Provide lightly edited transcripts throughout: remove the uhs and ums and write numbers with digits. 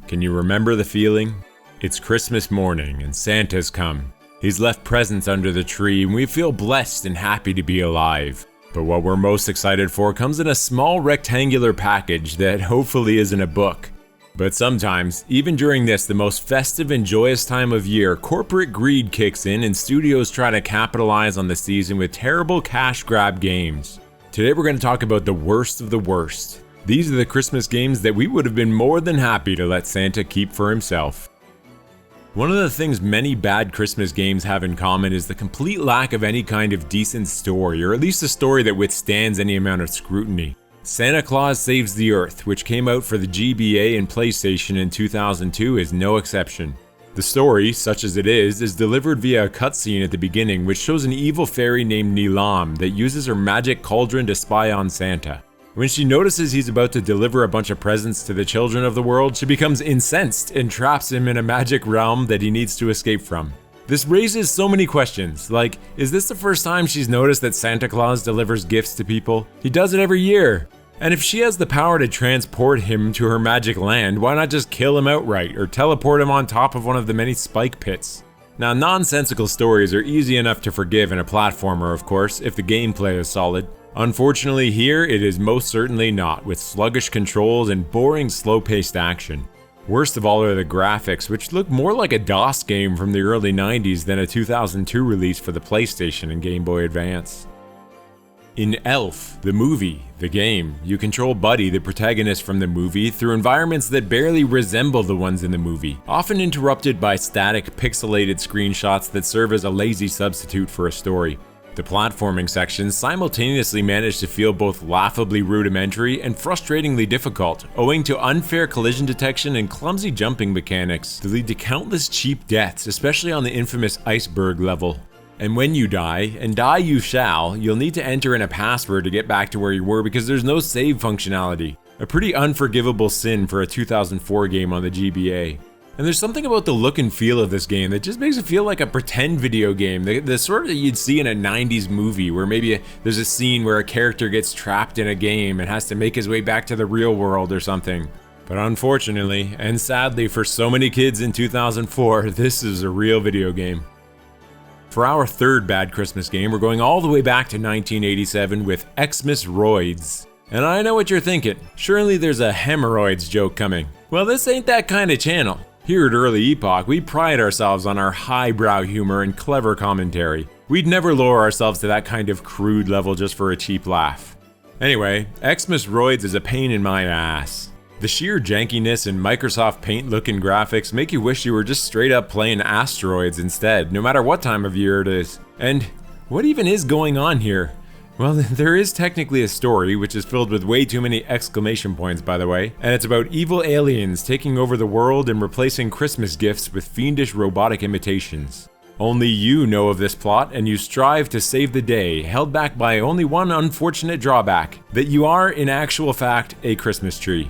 Can you remember the feeling? It's Christmas morning and Santa's come. He's left presents under the tree and we feel blessed and happy to be alive. But what we're most excited for comes in a small rectangular package that hopefully isn't a book. But sometimes, even during this, the most festive and joyous time of year, corporate greed kicks in and studios try to capitalize on the season with terrible cash grab games. Today we're going to talk about the worst of the worst. These are the Christmas games that we would have been more than happy to let Santa keep for himself. One of the things many bad Christmas games have in common is the complete lack of any kind of decent story, or at least a story that withstands any amount of scrutiny. Santa Claus Saves the Earth, which came out for the GBA and PlayStation in 2002, is no exception. The story, such as it is delivered via a cutscene at the beginning which shows an evil fairy named Nilam that uses her magic cauldron to spy on Santa. When she notices he's about to deliver a bunch of presents to the children of the world, she becomes incensed and traps him in a magic realm that he needs to escape from. This raises so many questions, like, is this the first time she's noticed that Santa Claus delivers gifts to people? He does it every year. And if she has the power to transport him to her magic land, why not just kill him outright or teleport him on top of one of the many spike pits? Now, nonsensical stories are easy enough to forgive in a platformer, of course, if the gameplay is solid. Unfortunately, here it is most certainly not, with sluggish controls and boring, slow-paced action. Worst of all are the graphics, which look more like a DOS game from the early 90s than a 2002 release for the PlayStation and Game Boy Advance. In Elf, the movie, the game, you control Buddy, the protagonist from the movie, through environments that barely resemble the ones in the movie, often interrupted by static, pixelated screenshots that serve as a lazy substitute for a story. The platforming sections simultaneously manage to feel both laughably rudimentary and frustratingly difficult, owing to unfair collision detection and clumsy jumping mechanics that lead to countless cheap deaths, especially on the infamous iceberg level. And when you die, and die you shall, you'll need to enter in a password to get back to where you were because there's no save functionality. A pretty unforgivable sin for a 2004 game on the GBA. And there's something about the look and feel of this game that just makes it feel like a pretend video game, the sort that you'd see in a 90s movie where maybe there's a scene where a character gets trapped in a game and has to make his way back to the real world or something. But unfortunately, and sadly for so many kids in 2004, this is a real video game. For our third bad Christmas game, we're going all the way back to 1987 with Xmas Roids. And I know what you're thinking, surely there's a hemorrhoids joke coming. Well, this ain't that kind of channel. Here at Early Epoch, we pride ourselves on our highbrow humor and clever commentary. We'd never lower ourselves to that kind of crude level just for a cheap laugh. Anyway, Xmas Roids is a pain in my ass. The sheer jankiness and Microsoft Paint looking graphics make you wish you were just straight up playing Asteroids instead, no matter what time of year it is. And what even is going on here? Well, there is technically a story, which is filled with way too many exclamation points, by the way, and it's about evil aliens taking over the world and replacing Christmas gifts with fiendish robotic imitations. Only you know of this plot, and you strive to save the day, held back by only one unfortunate drawback, that you are, in actual fact, a Christmas tree.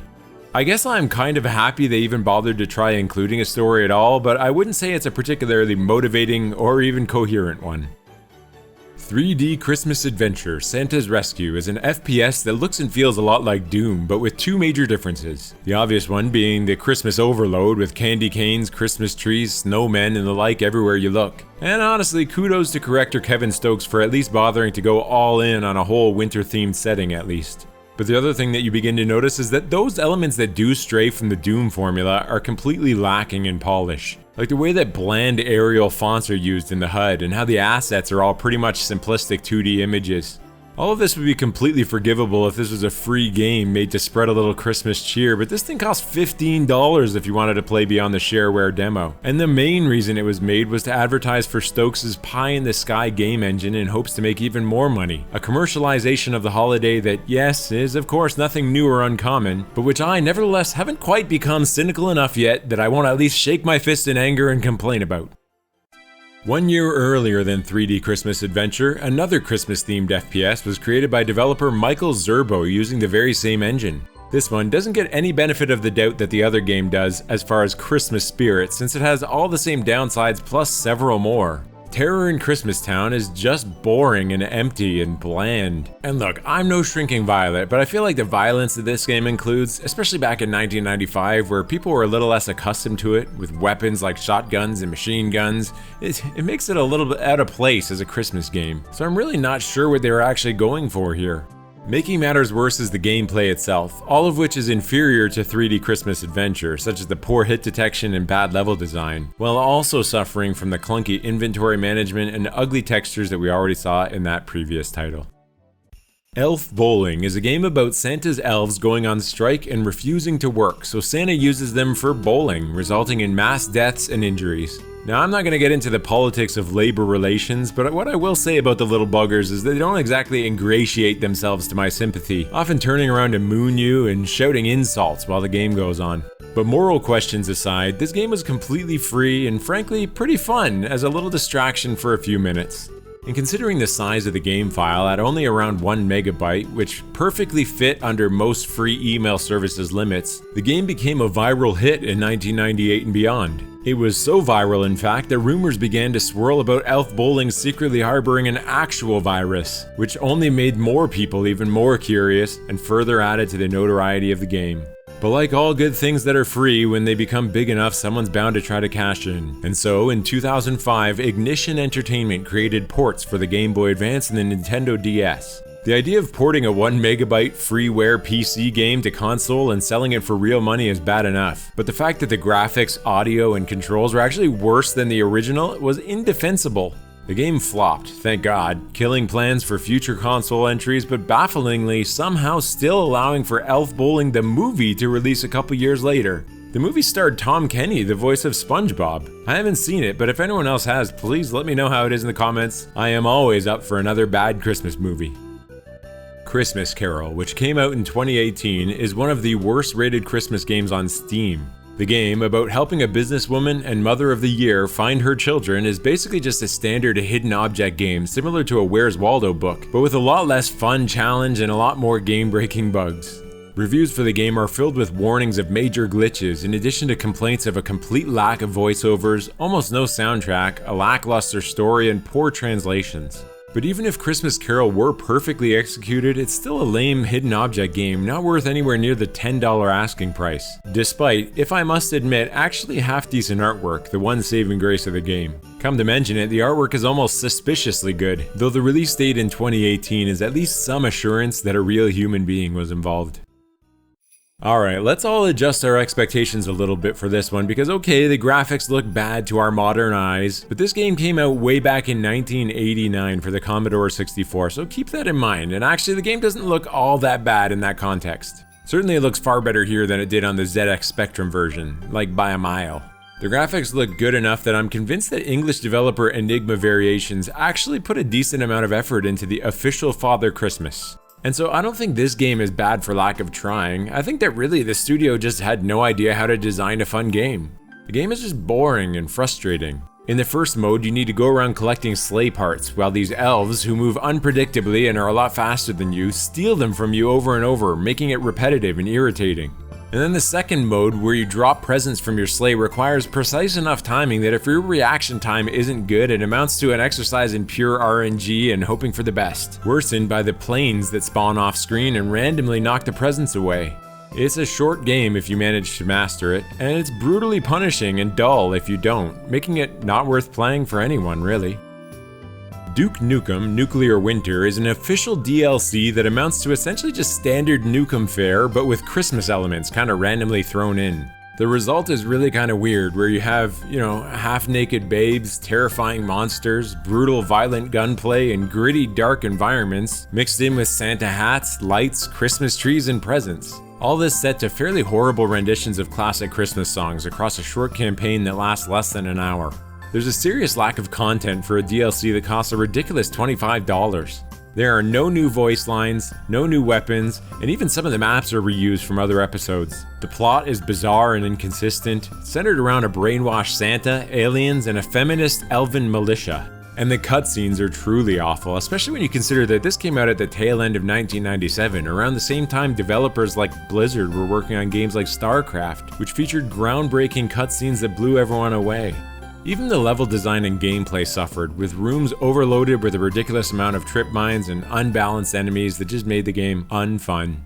I guess I'm kind of happy they even bothered to try including a story at all, but I wouldn't say it's a particularly motivating or even coherent one. 3D Christmas Adventure Santa's Rescue is an FPS that looks and feels a lot like Doom, but with two major differences. The obvious one being the Christmas overload with candy canes, Christmas trees, snowmen, and the like everywhere you look. And honestly, kudos to corrector Kevin Stokes for at least bothering to go all in on a whole winter-themed setting at least. But the other thing that you begin to notice is that those elements that do stray from the Doom formula are completely lacking in polish. Like the way that bland Arial fonts are used in the HUD and how the assets are all pretty much simplistic 2D images. All of this would be completely forgivable if this was a free game made to spread a little Christmas cheer, but this thing costs $15 if you wanted to play beyond the shareware demo. And the main reason it was made was to advertise for Stokes' pie-in-the-sky game engine in hopes to make even more money. A commercialization of the holiday that, yes, is of course nothing new or uncommon, but which I nevertheless haven't quite become cynical enough yet that I won't at least shake my fist in anger and complain about. 1 year earlier than 3D Christmas Adventure, another Christmas-themed FPS was created by developer Michael Zerbo using the very same engine. This one doesn't get any benefit of the doubt that the other game does as far as Christmas spirit, since it has all the same downsides plus several more. Terror in Christmas Town is just boring and empty and bland. And look, I'm no Shrinking Violet, but I feel like the violence that this game includes, especially back in 1995 where people were a little less accustomed to it, with weapons like shotguns and machine guns, it makes it a little bit out of place as a Christmas game. So I'm really not sure what they were actually going for here. Making matters worse is the gameplay itself, all of which is inferior to 3D Christmas Adventure, such as the poor hit detection and bad level design, while also suffering from the clunky inventory management and ugly textures that we already saw in that previous title. Elf Bowling is a game about Santa's elves going on strike and refusing to work, so Santa uses them for bowling, resulting in mass deaths and injuries. Now, I'm not going to get into the politics of labor relations, but what I will say about the little buggers is they don't exactly ingratiate themselves to my sympathy, often turning around to moon you and shouting insults while the game goes on. But moral questions aside, this game was completely free and frankly pretty fun as a little distraction for a few minutes. And considering the size of the game file at only around 1 megabyte, which perfectly fit under most free email services limits, the game became a viral hit in 1998 and beyond. It was so viral, in fact, that rumors began to swirl about Elf Bowling secretly harboring an actual virus, which only made more people even more curious and further added to the notoriety of the game. But like all good things that are free, when they become big enough, someone's bound to try to cash in. And so, in 2005, Ignition Entertainment created ports for the Game Boy Advance and the Nintendo DS. The idea of porting a 1 megabyte freeware PC game to console and selling it for real money is bad enough, but the fact that the graphics, audio, and controls were actually worse than the original was indefensible. The game flopped, thank God, killing plans for future console entries, but bafflingly somehow still allowing for Elf Bowling the movie to release a couple years later. The movie starred Tom Kenny, the voice of SpongeBob. I haven't seen it, but if anyone else has, please let me know how it is in the comments. I am always up for another bad Christmas movie. Christmas Carol, which came out in 2018, is one of the worst rated Christmas games on Steam. The game, about helping a businesswoman and mother of the year find her children, is basically just a standard hidden object game similar to a Where's Waldo book, but with a lot less fun challenge and a lot more game-breaking bugs. Reviews for the game are filled with warnings of major glitches, in addition to complaints of a complete lack of voiceovers, almost no soundtrack, a lackluster story, and poor translations. But even if Christmas Carol were perfectly executed, it's still a lame hidden object game, not worth anywhere near the $10 asking price. Despite, if I must admit, actually half decent artwork, the one saving grace of the game. Come to mention it, the artwork is almost suspiciously good, though the release date in 2018 is at least some assurance that a real human being was involved. Alright, let's all adjust our expectations a little bit for this one, because okay, the graphics look bad to our modern eyes, but this game came out way back in 1989 for the Commodore 64, so keep that in mind, and actually the game doesn't look all that bad in that context. Certainly it looks far better here than it did on the ZX Spectrum version, like by a mile. The graphics look good enough that I'm convinced that English developer Enigma Variations actually put a decent amount of effort into the official Father Christmas. And so I don't think this game is bad for lack of trying. I think that really the studio just had no idea how to design a fun game. The game is just boring and frustrating. In the first mode, you need to go around collecting sleigh parts, while these elves, who move unpredictably and are a lot faster than you, steal them from you over and over, making it repetitive and irritating. And then the second mode, where you drop presents from your sleigh, requires precise enough timing that if your reaction time isn't good, it amounts to an exercise in pure RNG and hoping for the best, worsened by the planes that spawn off screen and randomly knock the presents away. It's a short game if you manage to master it, and it's brutally punishing and dull if you don't, making it not worth playing for anyone, really. Duke Nukem Nuclear Winter is an official DLC that amounts to essentially just standard Nukem fare, but with Christmas elements kinda randomly thrown in. The result is really kinda weird, where you have, half-naked babes, terrifying monsters, brutal violent gunplay, and gritty dark environments, mixed in with Santa hats, lights, Christmas trees, and presents. All this set to fairly horrible renditions of classic Christmas songs across a short campaign that lasts less than an hour. There's a serious lack of content for a DLC that costs a ridiculous $25. There are no new voice lines, no new weapons, and even some of the maps are reused from other episodes. The plot is bizarre and inconsistent, centered around a brainwashed Santa, aliens, and a feminist elven militia. And the cutscenes are truly awful, especially when you consider that this came out at the tail end of 1997, around the same time developers like Blizzard were working on games like StarCraft, which featured groundbreaking cutscenes that blew everyone away. Even the level design and gameplay suffered, with rooms overloaded with a ridiculous amount of trip mines and unbalanced enemies that just made the game unfun.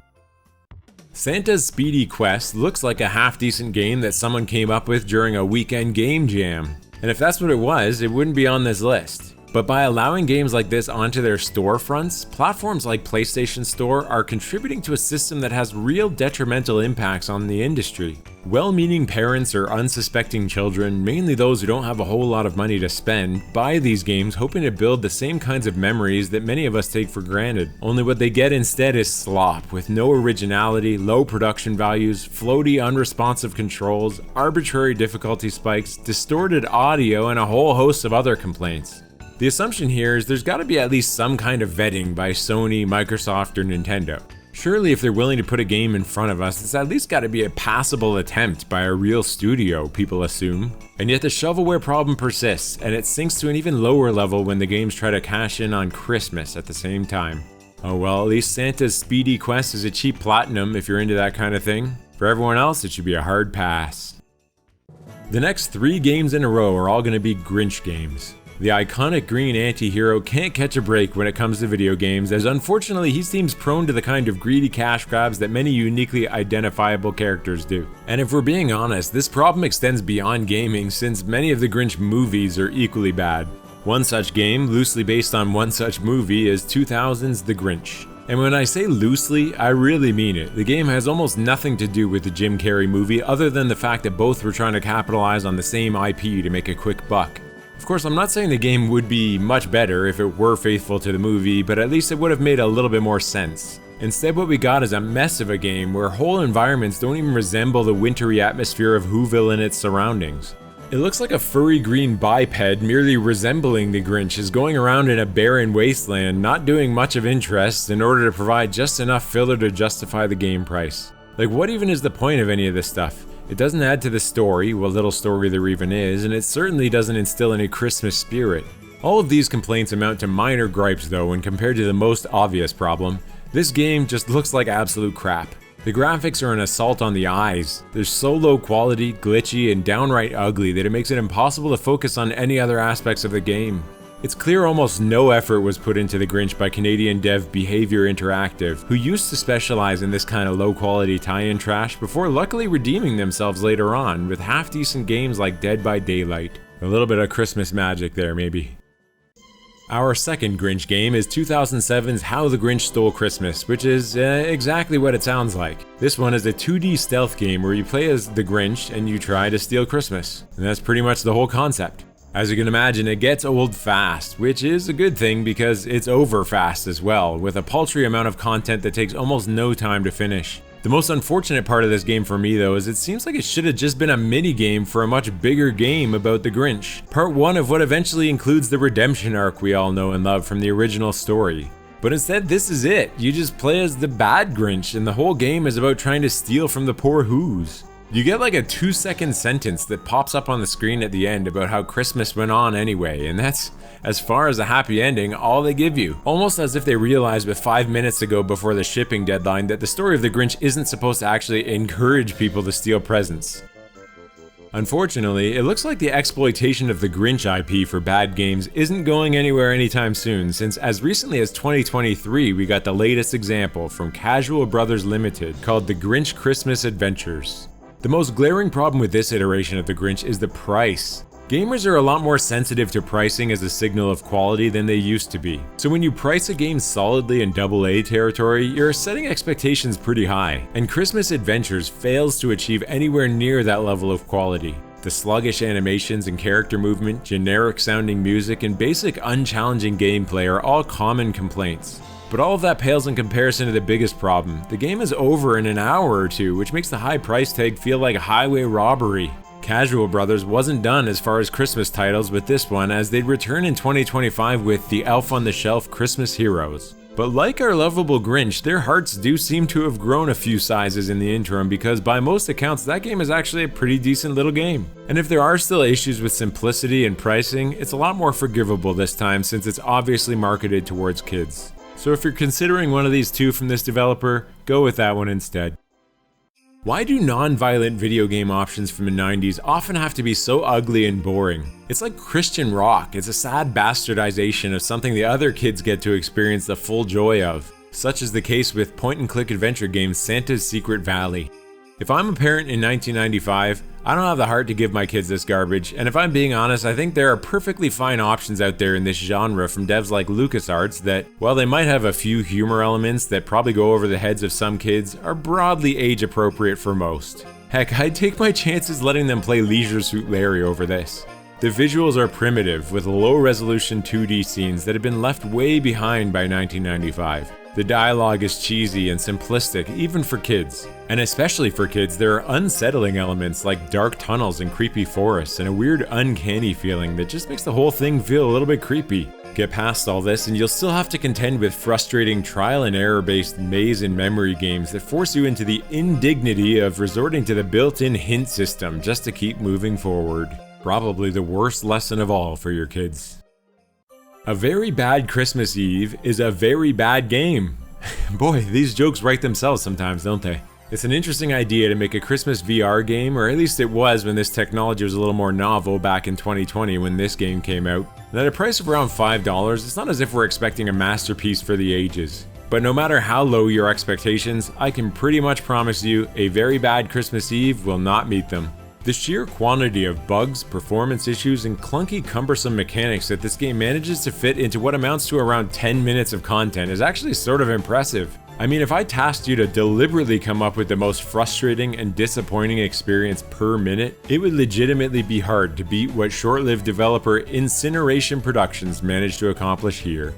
Santa's Speedy Quest looks like a half-decent game that someone came up with during a weekend game jam. And if that's what it was, it wouldn't be on this list. But by allowing games like this onto their storefronts, platforms like PlayStation Store are contributing to a system that has real detrimental impacts on the industry. Well-meaning parents or unsuspecting children, mainly those who don't have a whole lot of money to spend, buy these games hoping to build the same kinds of memories that many of us take for granted. Only what they get instead is slop, with no originality, low production values, floaty, unresponsive controls, arbitrary difficulty spikes, distorted audio, and a whole host of other complaints. The assumption here is there's gotta be at least some kind of vetting by Sony, Microsoft, or Nintendo. Surely if they're willing to put a game in front of us, it's at least gotta be a passable attempt by a real studio, people assume. And yet the shovelware problem persists, and it sinks to an even lower level when the games try to cash in on Christmas at the same time. Oh well, at least Santa's Speedy Quest is a cheap platinum if you're into that kind of thing. For everyone else, it should be a hard pass. The next 3 games in a row are all gonna be Grinch games. The iconic green anti-hero can't catch a break when it comes to video games, as unfortunately he seems prone to the kind of greedy cash grabs that many uniquely identifiable characters do. And if we're being honest, this problem extends beyond gaming, since many of the Grinch movies are equally bad. One such game, loosely based on one such movie, is 2000's The Grinch. And when I say loosely, I really mean it. The game has almost nothing to do with the Jim Carrey movie, other than the fact that both were trying to capitalize on the same IP to make a quick buck. Of course, I'm not saying the game would be much better if it were faithful to the movie, but at least it would have made a little bit more sense. Instead, what we got is a mess of a game where whole environments don't even resemble the wintry atmosphere of Whoville and its surroundings. It looks like a furry green biped merely resembling the Grinch is going around in a barren wasteland, not doing much of interest in order to provide just enough filler to justify the game price. Like, what even is the point of any of this stuff? It doesn't add to the story, what little story there even is, and it certainly doesn't instill any Christmas spirit. All of these complaints amount to minor gripes though when compared to the most obvious problem. This game just looks like absolute crap. The graphics are an assault on the eyes. They're so low quality, glitchy, and downright ugly that it makes it impossible to focus on any other aspects of the game. It's clear almost no effort was put into The Grinch by Canadian dev Behavior Interactive, who used to specialize in this kind of low-quality tie-in trash before luckily redeeming themselves later on with half-decent games like Dead by Daylight. A little bit of Christmas magic there, maybe. Our second Grinch game is 2007's How the Grinch Stole Christmas, which is exactly what it sounds like. This one is a 2D stealth game where you play as the Grinch and you try to steal Christmas. And that's pretty much the whole concept. As you can imagine, it gets old fast, which is a good thing because it's over fast as well, with a paltry amount of content that takes almost no time to finish. The most unfortunate part of this game for me though is it seems like it should have just been a mini-game for a much bigger game about the Grinch. Part 1 of what eventually includes the redemption arc we all know and love from the original story. But instead this is it, you just play as the bad Grinch and the whole game is about trying to steal from the poor Whos. You get like a 2-second sentence that pops up on the screen at the end about how Christmas went on anyway, and that's, as far as a happy ending, all they give you. Almost as if they realized with 5 minutes to go before the shipping deadline that the story of the Grinch isn't supposed to actually encourage people to steal presents. Unfortunately, it looks like the exploitation of the Grinch IP for bad games isn't going anywhere anytime soon, since as recently as 2023 we got the latest example from Casual Brothers Limited called The Grinch Christmas Adventures. The most glaring problem with this iteration of the Grinch is the price. Gamers are a lot more sensitive to pricing as a signal of quality than they used to be. So when you price a game solidly in AA territory, you're setting expectations pretty high, and Christmas Adventures fails to achieve anywhere near that level of quality. The sluggish animations and character movement, generic sounding music, and basic unchallenging gameplay are all common complaints. But all of that pales in comparison to the biggest problem. The game is over in an hour or two, which makes the high price tag feel like a highway robbery. Casual Brothers wasn't done as far as Christmas titles with this one, as they'd return in 2025 with the Elf on the Shelf Christmas Heroes. But like our lovable Grinch, their hearts do seem to have grown a few sizes in the interim, because by most accounts that game is actually a pretty decent little game. And if there are still issues with simplicity and pricing, it's a lot more forgivable this time since it's obviously marketed towards kids. So if you're considering one of these two from this developer, go with that one instead. Why do non-violent video game options from the 90s often have to be so ugly and boring? It's like Christian rock. It's a sad bastardization of something the other kids get to experience the full joy of. Such is the case with point-and-click adventure game Santa's Secret Valley. If I'm a parent in 1995, I don't have the heart to give my kids this garbage, and if I'm being honest, I think there are perfectly fine options out there in this genre from devs like LucasArts that, while they might have a few humor elements that probably go over the heads of some kids, are broadly age appropriate for most. Heck, I'd take my chances letting them play Leisure Suit Larry over this. The visuals are primitive, with low-resolution 2D scenes that have been left way behind by 1995. The dialogue is cheesy and simplistic, even for kids. And especially for kids, there are unsettling elements like dark tunnels and creepy forests and a weird uncanny feeling that just makes the whole thing feel a little bit creepy. Get past all this and you'll still have to contend with frustrating trial and error based maze and memory games that force you into the indignity of resorting to the built-in hint system just to keep moving forward. Probably the worst lesson of all for your kids. A Very Bad Christmas Eve is a very bad game. Boy, these jokes write themselves sometimes, don't they? It's an interesting idea to make a Christmas VR game, or at least it was when this technology was a little more novel back in 2020 when this game came out. And at a price of around $5, it's not as if we're expecting a masterpiece for the ages. But no matter how low your expectations, I can pretty much promise you A Very Bad Christmas Eve will not meet them. The sheer quantity of bugs, performance issues, and clunky, cumbersome mechanics that this game manages to fit into what amounts to around 10 minutes of content is actually sort of impressive. I mean, if I tasked you to deliberately come up with the most frustrating and disappointing experience per minute, it would legitimately be hard to beat what short-lived developer Incineration Productions managed to accomplish here.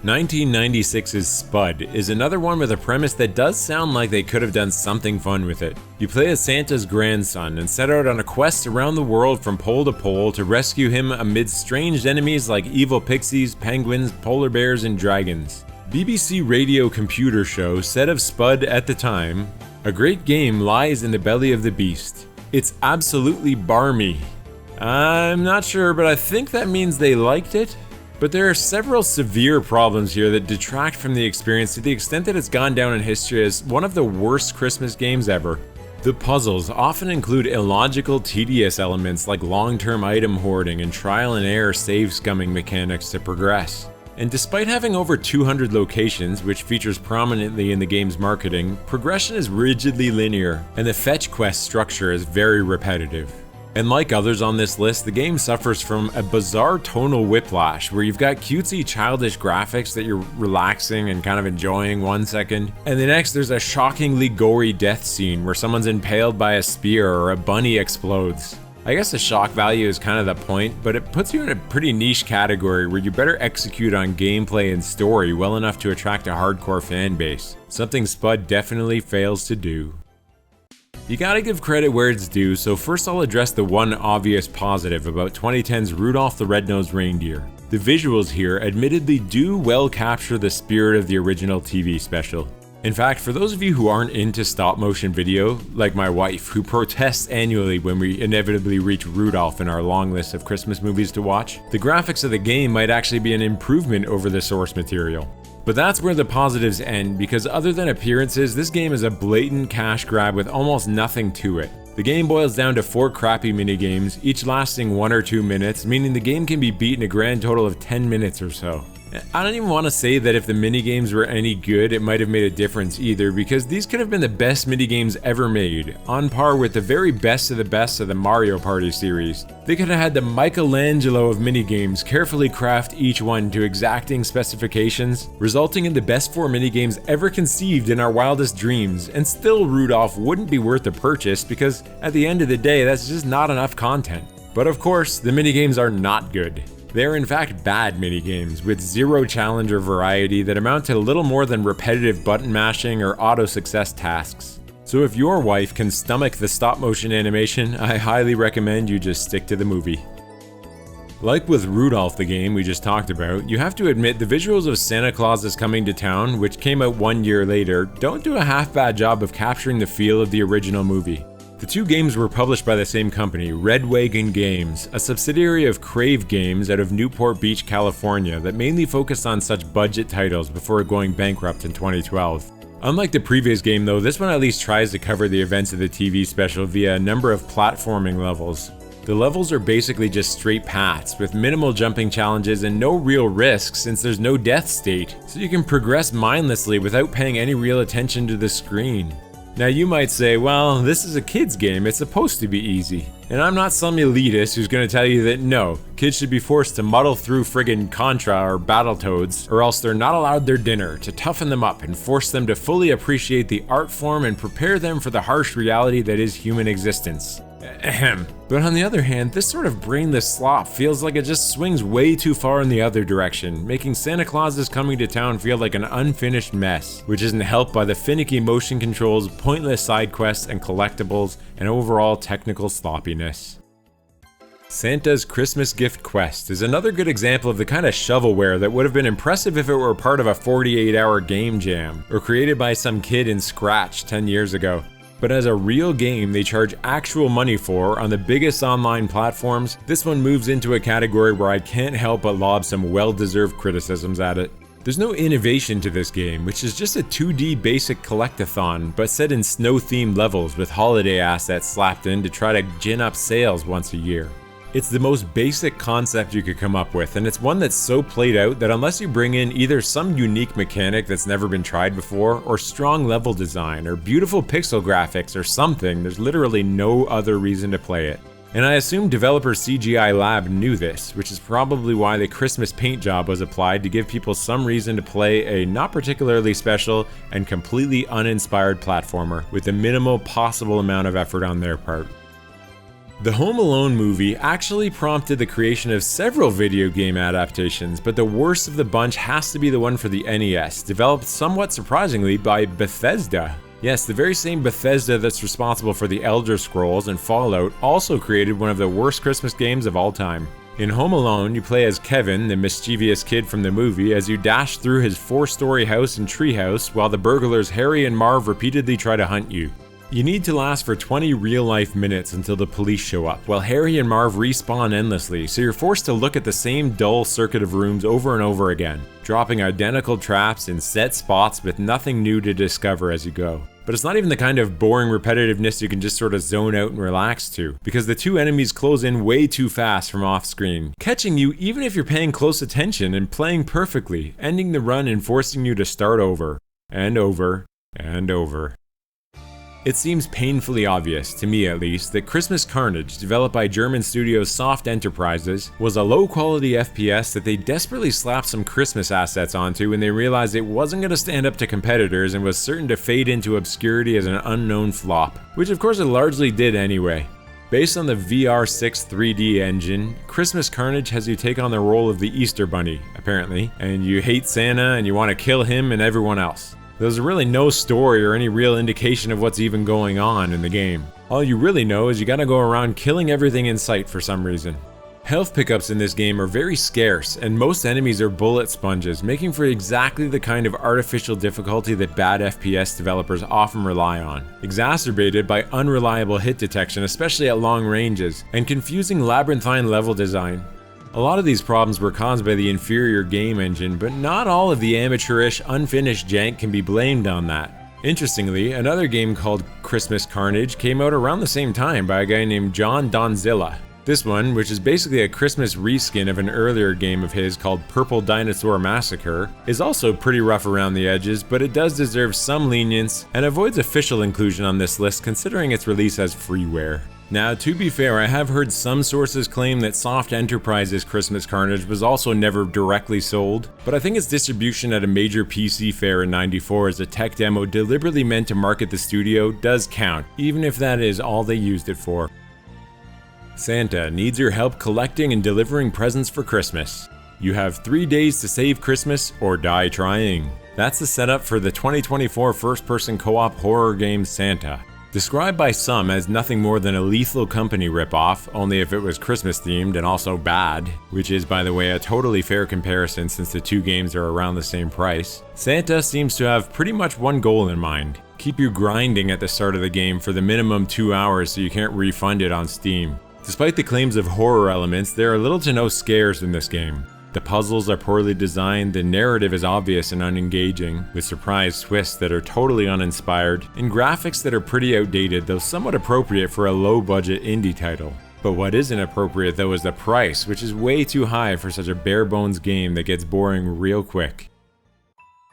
1996's Spud is another one with a premise that does sound like they could have done something fun with it. You play as Santa's grandson and set out on a quest around the world from pole to pole to rescue him amidst strange enemies like evil pixies, penguins, polar bears, and dragons. BBC Radio Computer Show said of Spud at the time, "A great game lies in the belly of the beast. It's absolutely barmy." I'm not sure, but I think that means they liked it. But there are several severe problems here that detract from the experience to the extent that it's gone down in history as one of the worst Christmas games ever. The puzzles often include illogical, tedious elements like long-term item hoarding and trial and error save scumming mechanics to progress. And despite having over 200 locations, which features prominently in the game's marketing, progression is rigidly linear, and the fetch quest structure is very repetitive. And like others on this list, the game suffers from a bizarre tonal whiplash where you've got cutesy childish graphics that you're relaxing and kind of enjoying one second, and the next there's a shockingly gory death scene where someone's impaled by a spear or a bunny explodes. I guess the shock value is kind of the point, but it puts you in a pretty niche category where you better execute on gameplay and story well enough to attract a hardcore fan base, something Spud definitely fails to do. You gotta give credit where it's due, so first I'll address the one obvious positive about 2010's Rudolph the Red-Nosed Reindeer. The visuals here admittedly do well capture the spirit of the original TV special. In fact, for those of you who aren't into stop-motion video, like my wife, who protests annually when we inevitably reach Rudolph in our long list of Christmas movies to watch, the graphics of the game might actually be an improvement over the source material. But that's where the positives end, because other than appearances, this game is a blatant cash grab with almost nothing to it. The game boils down to 4 crappy minigames, each lasting 1 or 2 minutes, meaning the game can be beat in a grand total of 10 minutes or so. I don't even want to say that if the minigames were any good, it might have made a difference either, because these could have been the best minigames ever made, on par with the very best of the Mario Party series. They could have had the Michelangelo of minigames carefully craft each one to exacting specifications, resulting in the best 4 minigames ever conceived in our wildest dreams, and still Rudolph wouldn't be worth the purchase because at the end of the day, that's just not enough content. But of course, the minigames are not good. They are in fact bad minigames, with zero challenge or variety that amount to little more than repetitive button mashing or auto-success tasks. So if your wife can stomach the stop-motion animation, I highly recommend you just stick to the movie. Like with Rudolph the game we just talked about, you have to admit the visuals of Santa Claus is Coming to Town, which came out 1 year later, don't do a half-bad job of capturing the feel of the original movie. The 2 games were published by the same company, Red Wagon Games, a subsidiary of Crave Games out of Newport Beach, California that mainly focused on such budget titles before going bankrupt in 2012. Unlike the previous game though, this one at least tries to cover the events of the TV special via a number of platforming levels. The levels are basically just straight paths with minimal jumping challenges and no real risk since there's no death state, so you can progress mindlessly without paying any real attention to the screen. Now you might say, well, this is a kid's game, it's supposed to be easy. And I'm not some elitist who's gonna tell you that no, kids should be forced to muddle through friggin' Contra or Battletoads, or else they're not allowed their dinner, to toughen them up and force them to fully appreciate the art form and prepare them for the harsh reality that is human existence. Ahem. But on the other hand, this sort of brainless slop feels like it just swings way too far in the other direction, making Santa Claus is Coming to Town feel like an unfinished mess, which isn't helped by the finicky motion controls, pointless side quests and collectibles, and overall technical sloppiness. Santa's Christmas Gift Quest is another good example of the kind of shovelware that would have been impressive if it were part of a 48-hour game jam, or created by some kid in Scratch 10 years ago. But as a real game they charge actual money for on the biggest online platforms, this one moves into a category where I can't help but lob some well-deserved criticisms at it. There's no innovation to this game, which is just a 2D basic collectathon, but set in snow-themed levels with holiday assets slapped in to try to gin up sales once a year. It's the most basic concept you could come up with, and it's one that's so played out that unless you bring in either some unique mechanic that's never been tried before, or strong level design, or beautiful pixel graphics, or something, there's literally no other reason to play it. And I assume developer CGI Lab knew this, which is probably why the Christmas paint job was applied to give people some reason to play a not particularly special and completely uninspired platformer with the minimal possible amount of effort on their part. The Home Alone movie actually prompted the creation of several video game adaptations, but the worst of the bunch has to be the one for the NES, developed somewhat surprisingly by Bethesda. Yes, the very same Bethesda that's responsible for the Elder Scrolls and Fallout also created one of the worst Christmas games of all time. In Home Alone, you play as Kevin, the mischievous kid from the movie, as you dash through his 4-story house and treehouse while the burglars Harry and Marv repeatedly try to hunt you. You need to last for 20 real-life minutes until the police show up, while Harry and Marv respawn endlessly, so you're forced to look at the same dull circuit of rooms over and over again, dropping identical traps in set spots with nothing new to discover as you go. But it's not even the kind of boring repetitiveness you can just sort of zone out and relax to, because the two enemies close in way too fast from off-screen, catching you even if you're paying close attention and playing perfectly, ending the run and forcing you to start over, and over, and over. It seems painfully obvious, to me at least, that Christmas Carnage, developed by German studio Soft Enterprises, was a low-quality FPS that they desperately slapped some Christmas assets onto when they realized it wasn't going to stand up to competitors and was certain to fade into obscurity as an unknown flop, which of course it largely did anyway. Based on the VR6 3D engine, Christmas Carnage has you take on the role of the Easter Bunny, apparently, and you hate Santa and you want to kill him and everyone else. There's really no story or any real indication of what's even going on in the game. All you really know is you gotta go around killing everything in sight for some reason. Health pickups in this game are very scarce, and most enemies are bullet sponges, making for exactly the kind of artificial difficulty that bad FPS developers often rely on, exacerbated by unreliable hit detection, especially at long ranges, and confusing labyrinthine level design. A lot of these problems were caused by the inferior game engine, but not all of the amateurish, unfinished jank can be blamed on that. Interestingly, another game called Christmas Carnage came out around the same time by a guy named John Donzilla. This one, which is basically a Christmas reskin of an earlier game of his called Purple Dinosaur Massacre, is also pretty rough around the edges, but it does deserve some lenience and avoids official inclusion on this list considering its release as freeware. Now, to be fair, I have heard some sources claim that Soft Enterprises' Christmas Carnage was also never directly sold, but I think its distribution at a major PC fair in '94 as a tech demo deliberately meant to market the studio does count, even if that is all they used it for. Santa needs your help collecting and delivering presents for Christmas. You have 3 days to save Christmas or die trying. That's the setup for the 2024 first-person co-op horror game Santa. Described by some as nothing more than a Lethal Company ripoff, only if it was Christmas themed and also bad, which is by the way a totally fair comparison since the two games are around the same price, Santa seems to have pretty much one goal in mind: keep you grinding at the start of the game for the minimum 2 hours so you can't refund it on Steam. Despite the claims of horror elements, there are little to no scares in this game. The puzzles are poorly designed, the narrative is obvious and unengaging, with surprise twists that are totally uninspired, and graphics that are pretty outdated though somewhat appropriate for a low-budget indie title. But what isn't appropriate though is the price, which is way too high for such a bare-bones game that gets boring real quick.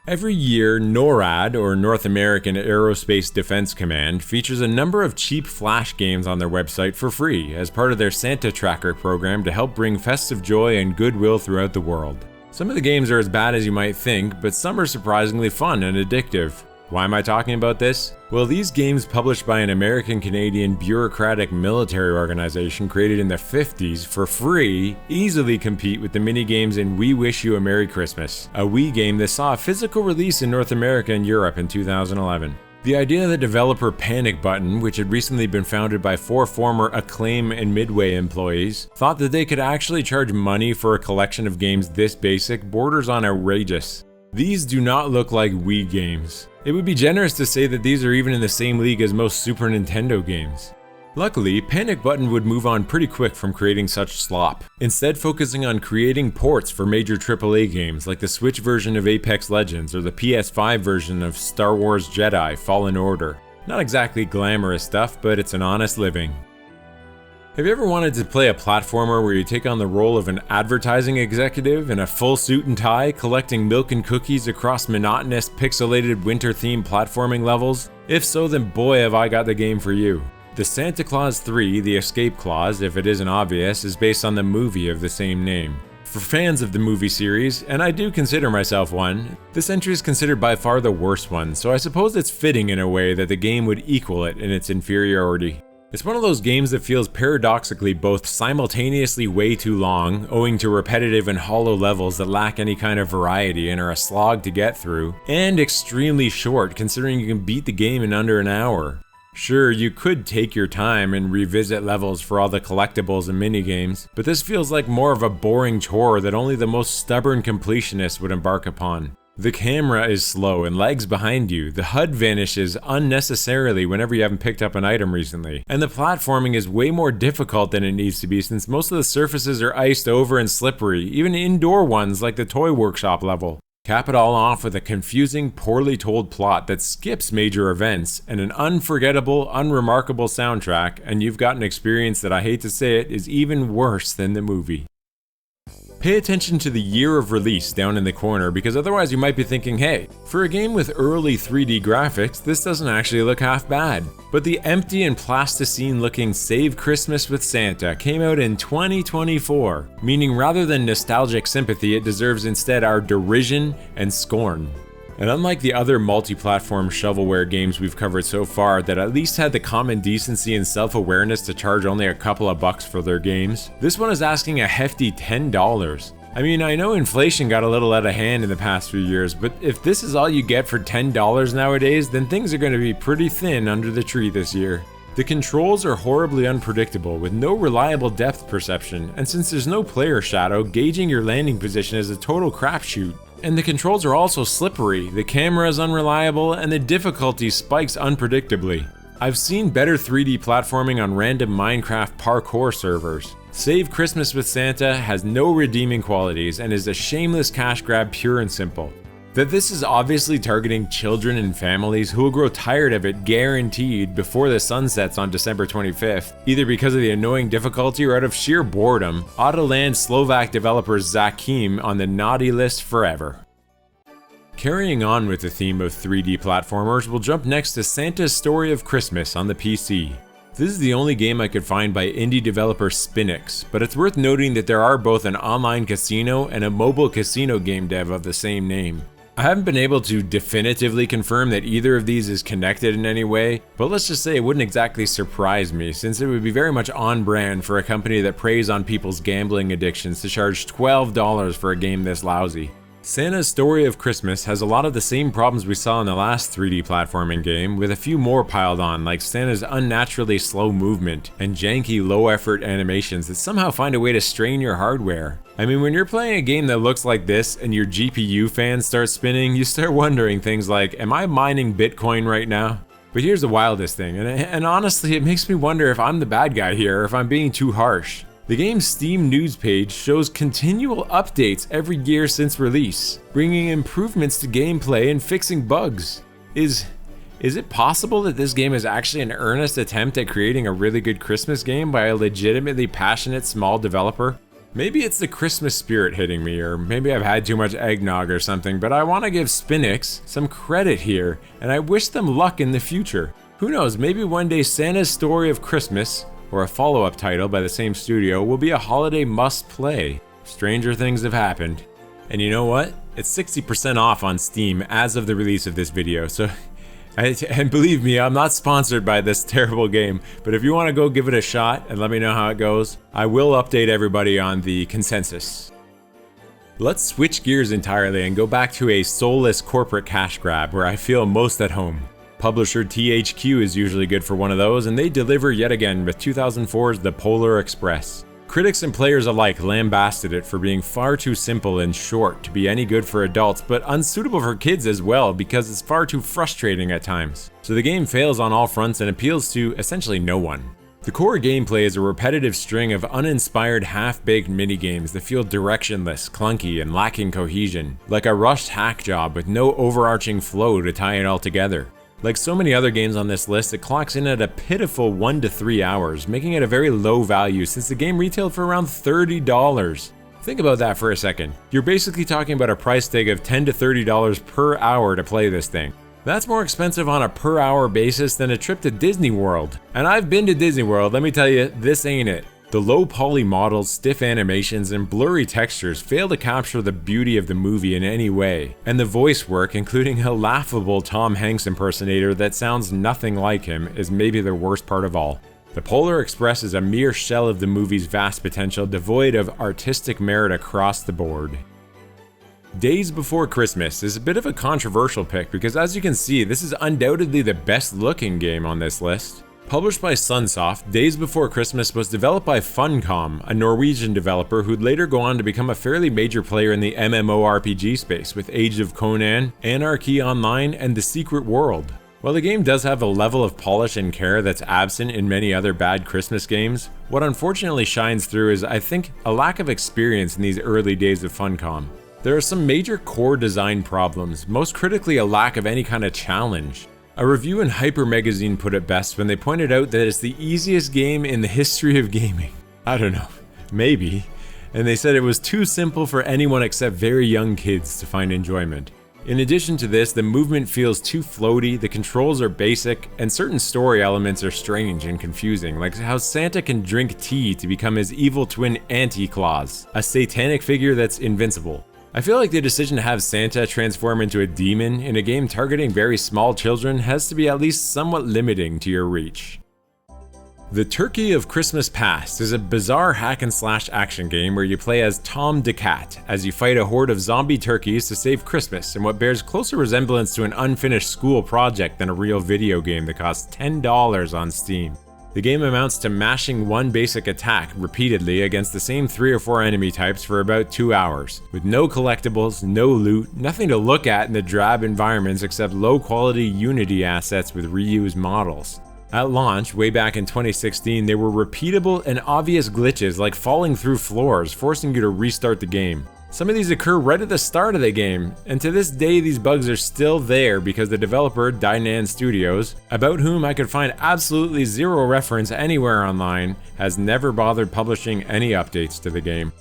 Every year, NORAD, or North American Aerospace Defense Command, features a number of cheap Flash games on their website for free as part of their Santa Tracker program to help bring festive joy and goodwill throughout the world. Some of the games are as bad as you might think, but some are surprisingly fun and addictive. Why am I talking about this? Well, these games published by an American-Canadian bureaucratic military organization created in the 50s for free easily compete with the minigames in We Wish You a Merry Christmas, a Wii game that saw a physical release in North America and Europe in 2011. The idea of the developer Panic Button, which had recently been founded by 4 former Acclaim and Midway employees, thought that they could actually charge money for a collection of games this basic borders on outrageous. These do not look like Wii games. It would be generous to say that these are even in the same league as most Super Nintendo games. Luckily, Panic Button would move on pretty quick from creating such slop, instead focusing on creating ports for major AAA games like the Switch version of Apex Legends or the PS5 version of Star Wars Jedi Fallen Order. Not exactly glamorous stuff, but it's an honest living. Have you ever wanted to play a platformer where you take on the role of an advertising executive in a full suit and tie, collecting milk and cookies across monotonous, pixelated winter-themed platforming levels? If so, then boy have I got the game for you. The Santa Claus 3, The Escape Clause, if it isn't obvious, is based on the movie of the same name. For fans of the movie series, and I do consider myself one, this entry is considered by far the worst one, so I suppose it's fitting in a way that the game would equal it in its inferiority. It's one of those games that feels paradoxically both simultaneously way too long, owing to repetitive and hollow levels that lack any kind of variety and are a slog to get through, and extremely short considering you can beat the game in under an hour. Sure, you could take your time and revisit levels for all the collectibles and minigames, but this feels like more of a boring chore that only the most stubborn completionist would embark upon. The camera is slow and lags behind you, the HUD vanishes unnecessarily whenever you haven't picked up an item recently, and the platforming is way more difficult than it needs to be since most of the surfaces are iced over and slippery, even indoor ones like the Toy Workshop level. Cap it all off with a confusing, poorly told plot that skips major events, and an unforgettable, unremarkable soundtrack, and you've got an experience that I hate to say it is even worse than the movie. Pay attention to the year of release down in the corner because otherwise you might be thinking, hey, for a game with early 3D graphics, this doesn't actually look half bad. But the empty and plasticine looking Save Christmas with Santa came out in 2024, meaning rather than nostalgic sympathy, it deserves instead our derision and scorn. And unlike the other multi-platform shovelware games we've covered so far that at least had the common decency and self-awareness to charge only a couple of bucks for their games, this one is asking a hefty $10. I mean, I know inflation got a little out of hand in the past few years, but if this is all you get for $10 nowadays, then things are going to be pretty thin under the tree this year. The controls are horribly unpredictable with no reliable depth perception, and since there's no player shadow, gauging your landing position is a total crapshoot. And the controls are also slippery, the camera is unreliable, and the difficulty spikes unpredictably. I've seen better 3D platforming on random Minecraft parkour servers. Save Christmas with Santa has no redeeming qualities and is a shameless cash grab pure and simple. That this is obviously targeting children and families who will grow tired of it guaranteed before the sun sets on December 25th, either because of the annoying difficulty or out of sheer boredom, ought to land Slovak developer Zakim on the naughty list forever. Carrying on with the theme of 3D platformers, we'll jump next to Santa's Story of Christmas on the PC. This is the only game I could find by indie developer Spinix, but it's worth noting that there are both an online casino and a mobile casino game dev of the same name. I haven't been able to definitively confirm that either of these is connected in any way, but let's just say it wouldn't exactly surprise me since it would be very much on brand for a company that preys on people's gambling addictions to charge $12 for a game this lousy. Santa's Story of Christmas has a lot of the same problems we saw in the last 3D platforming game, with a few more piled on, like Santa's unnaturally slow movement and janky low-effort animations that somehow find a way to strain your hardware. I mean, when you're playing a game that looks like this and your GPU fans start spinning, you start wondering things like, am I mining Bitcoin right now? But here's the wildest thing, and honestly it makes me wonder if I'm the bad guy here or if I'm being too harsh. The game's Steam news page shows continual updates every year since release, bringing improvements to gameplay and fixing bugs. Is it possible that this game is actually an earnest attempt at creating a really good Christmas game by a legitimately passionate small developer? Maybe it's the Christmas spirit hitting me, or maybe I've had too much eggnog or something, but I want to give Spinix some credit here, and I wish them luck in the future. Who knows, maybe one day Santa's Story of Christmas, or a follow-up title by the same studio, will be a holiday must-play. Stranger things have happened. And you know what? It's 60% off on Steam as of the release of this video, so... And believe me, I'm not sponsored by this terrible game, but if you want to go give it a shot and let me know how it goes, I will update everybody on the consensus. Let's switch gears entirely and go back to a soulless corporate cash grab where I feel most at home. Publisher THQ is usually good for one of those, and they deliver yet again with 2004's The Polar Express. Critics and players alike lambasted it for being far too simple and short to be any good for adults, but unsuitable for kids as well because it's far too frustrating at times. So the game fails on all fronts and appeals to essentially no one. The core gameplay is a repetitive string of uninspired half-baked minigames that feel directionless, clunky, and lacking cohesion, like a rushed hack job with no overarching flow to tie it all together. Like so many other games on this list, it clocks in at a pitiful 1 to 3 hours, making it a very low value since the game retailed for around $30. Think about that for a second. You're basically talking about a price tag of $10 to $30 per hour to play this thing. That's more expensive on a per hour basis than a trip to Disney World. And I've been to Disney World, let me tell you, this ain't it. The low poly models, stiff animations, and blurry textures fail to capture the beauty of the movie in any way, and the voice work, including a laughable Tom Hanks impersonator that sounds nothing like him, is maybe the worst part of all. The Polar Express is a mere shell of the movie's vast potential, devoid of artistic merit across the board. Days Before Christmas is a bit of a controversial pick because, as you can see, this is undoubtedly the best looking game on this list. Published by Sunsoft, Days Before Christmas was developed by Funcom, a Norwegian developer who'd later go on to become a fairly major player in the MMORPG space with Age of Conan, Anarchy Online, and The Secret World. While the game does have a level of polish and care that's absent in many other bad Christmas games, what unfortunately shines through is, I think, a lack of experience in these early days of Funcom. There are some major core design problems, most critically a lack of any kind of challenge. A review in Hyper Magazine put it best when they pointed out that it's the easiest game in the history of gaming. I don't know, maybe. And they said it was too simple for anyone except very young kids to find enjoyment. In addition to this, the movement feels too floaty, the controls are basic, and certain story elements are strange and confusing, like how Santa can drink tea to become his evil twin Anti-Claus, a satanic figure that's invincible. I feel like the decision to have Santa transform into a demon in a game targeting very small children has to be at least somewhat limiting to your reach. The Turkey of Christmas Past is a bizarre hack-and-slash action game where you play as Tom the Cat as you fight a horde of zombie turkeys to save Christmas in what bears closer resemblance to an unfinished school project than a real video game that costs $10 on Steam. The game amounts to mashing one basic attack repeatedly against the same 3 or 4 enemy types for about 2 hours, with no collectibles, no loot, nothing to look at in the drab environments except low-quality Unity assets with reused models. At launch, way back in 2016, there were repeatable and obvious glitches like falling through floors, forcing you to restart the game. Some of these occur right at the start of the game, and to this day these bugs are still there because the developer, Dynan Studios, about whom I could find absolutely zero reference anywhere online, has never bothered publishing any updates to the game.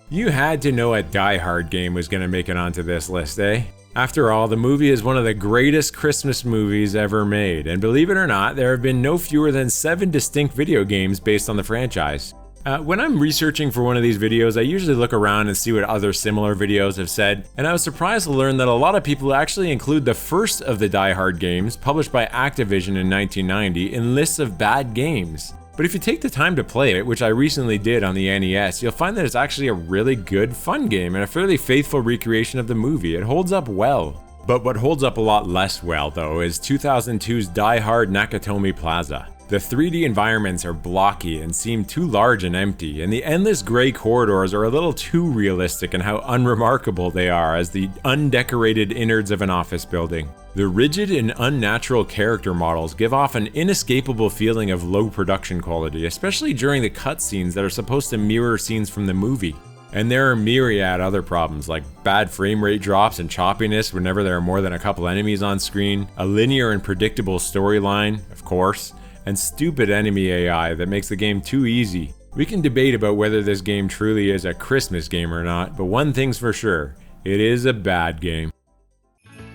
You had to know a Die Hard game was going to make it onto this list, eh? After all, the movie is one of the greatest Christmas movies ever made, and believe it or not, there have been no fewer than 7 distinct video games based on the franchise. When I'm researching for one of these videos, I usually look around and see what other similar videos have said, and I was surprised to learn that a lot of people actually include the first of the Die Hard games, published by Activision in 1990, in lists of bad games. But if you take the time to play it, which I recently did on the NES, you'll find that it's actually a really good, fun game and a fairly faithful recreation of the movie. It holds up well. But what holds up a lot less well, though, is 2002's Die Hard Nakatomi Plaza. The 3D environments are blocky and seem too large and empty, and the endless gray corridors are a little too realistic in how unremarkable they are as the undecorated innards of an office building. The rigid and unnatural character models give off an inescapable feeling of low production quality, especially during the cutscenes that are supposed to mirror scenes from the movie. And there are myriad other problems like bad frame rate drops and choppiness whenever there are more than a couple enemies on screen, a linear and predictable storyline, of course, and stupid enemy AI that makes the game too easy. We can debate about whether this game truly is a Christmas game or not, but one thing's for sure, it is a bad game.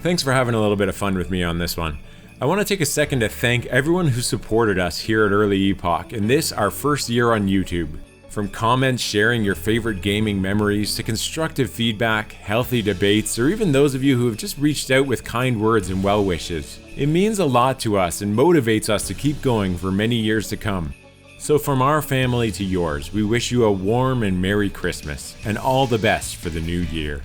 Thanks for having a little bit of fun with me on this one. I want to take a second to thank everyone who supported us here at Early Epoch in this, our first year on YouTube. From comments sharing your favorite gaming memories to constructive feedback, healthy debates, or even those of you who have just reached out with kind words and well wishes. It means a lot to us and motivates us to keep going for many years to come. So from our family to yours, we wish you a warm and Merry Christmas and all the best for the new year.